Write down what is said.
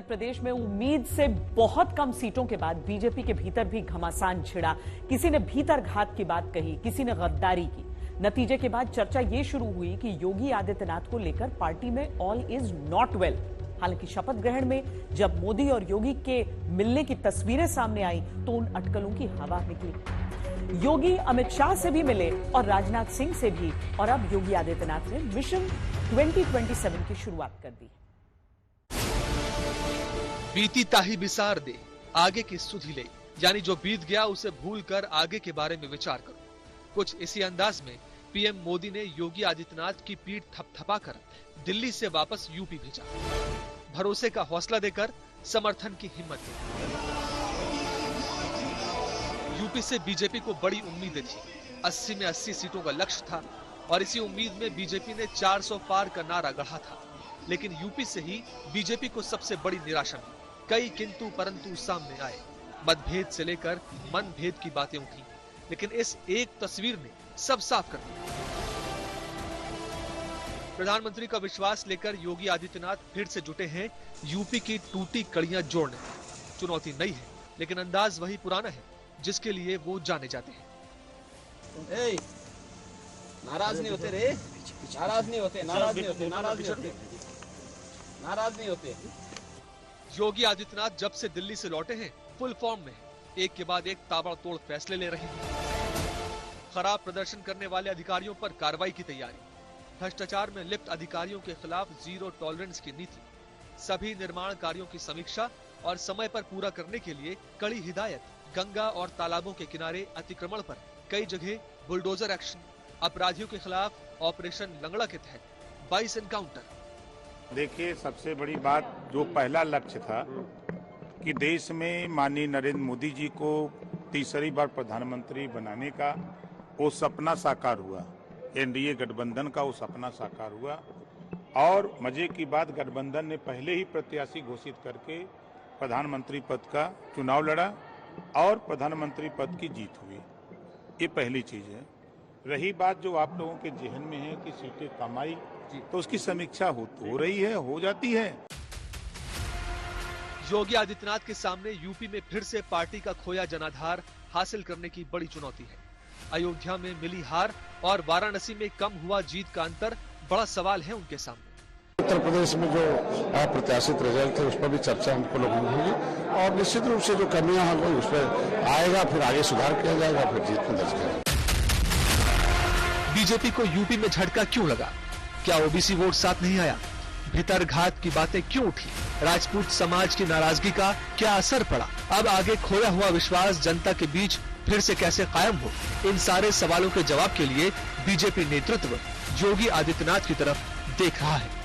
प्रदेश में उम्मीद से बहुत कम सीटों के बाद बीजेपी के भीतर भी घमासान छिड़ा। किसी ने भीतर घात की बात कही, किसी ने गद्दारी की। नतीजे के बाद चर्चा ये शुरू हुई कि योगी आदित्यनाथ को लेकर पार्टी में ऑल इज नॉट वेल। हालांकि शपथ ग्रहण में जब मोदी और योगी के मिलने की तस्वीरें सामने आई तो उन अटकलों की हवा निकली। योगी अमित शाह से भी मिले और राजनाथ सिंह से भी, और अब योगी आदित्यनाथ ने मिशन 2027 की शुरुआत कर दी। बीती ताही बिसार दे, आगे की सुधि ले, यानी जो बीत गया उसे भूल कर आगे के बारे में विचार करो। कुछ इसी अंदाज में पीएम मोदी ने योगी आदित्यनाथ की पीठ थपथपाकर दिल्ली से वापस यूपी भेजा। भरोसे का हौसला देकर समर्थन की हिम्मत दी। यूपी से बीजेपी को बड़ी उम्मीदें थी। 80 में 80 सीटों का लक्ष्य था और इसी उम्मीद में बीजेपी ने 400 पार का नारा गढ़ा था। लेकिन यूपी से ही बीजेपी को सबसे बड़ी निराशा मिली। कई किंतु परंतु सामने आए। मतभेद से लेकर मनभेद की बातें उठी, लेकिन इस एक तस्वीर ने सब साफ कर दिया। प्रधानमंत्री का विश्वास लेकर योगी आदित्यनाथ फिर से जुटे हैं यूपी की टूटी कड़ियां जोड़ने। चुनौती नई है, लेकिन अंदाज वही पुराना है जिसके लिए वो जाने जाते हैं। नाराज नहीं होते रे, नाराज नहीं होते, नाराज नहीं होते, नाराज नहीं होते, नाराज नहीं होते। योगी आदित्यनाथ जब से दिल्ली से लौटे हैं फुल फॉर्म में हैं। एक के बाद एक ताबड़तोड़ फैसले ले रहे हैं। खराब प्रदर्शन करने वाले अधिकारियों पर कार्रवाई की तैयारी, भ्रष्टाचार में लिप्त अधिकारियों के खिलाफ जीरो टॉलरेंस की नीति, सभी निर्माण कार्यों की समीक्षा और समय पर पूरा करने के लिए कड़ी हिदायत। गंगा और तालाबों के किनारे अतिक्रमण पर कई जगह बुलडोजर एक्शन, अपराधियों के खिलाफ ऑपरेशन लंगड़ा के तहत 22 एनकाउंटर। देखिए, सबसे बड़ी बात जो पहला लक्ष्य था कि देश में माननीय नरेंद्र मोदी जी को तीसरी बार प्रधानमंत्री बनाने का वो सपना साकार हुआ। एनडीए गठबंधन का वो सपना साकार हुआ और मजे की बात, गठबंधन ने पहले ही प्रत्याशी घोषित करके प्रधानमंत्री पद का चुनाव लड़ा और प्रधानमंत्री पद की जीत हुई। ये पहली चीज है। रही बात जो आप लोगों के जहन में है कि सीटें कम आई, तो उसकी समीक्षा हो रही है, हो जाती है। योगी आदित्यनाथ के सामने यूपी में फिर से पार्टी का खोया जनाधार हासिल करने की बड़ी चुनौती है। अयोध्या में मिली हार और वाराणसी में कम हुआ जीत का अंतर बड़ा सवाल है उनके सामने। उत्तर प्रदेश में जो अप्रत्याशित रिजल्ट थे उस पर भी चर्चा हमको लोगों ने हुई और निश्चित रूप से जो कमियां हैं उस पर आएगा, फिर आगे सुधार किया जाएगा, फिर जीत में दर्ज किया। बीजेपी को यूपी में झटका क्यों लगा? क्या ओबीसी वोट साथ नहीं आया? भीतर घात की बातें क्यों उठी? राजपूत समाज की नाराजगी का क्या असर पड़ा? अब आगे खोया हुआ विश्वास जनता के बीच फिर से कैसे कायम हो? इन सारे सवालों के जवाब के लिए बीजेपी नेतृत्व योगी आदित्यनाथ की तरफ देख रहा है।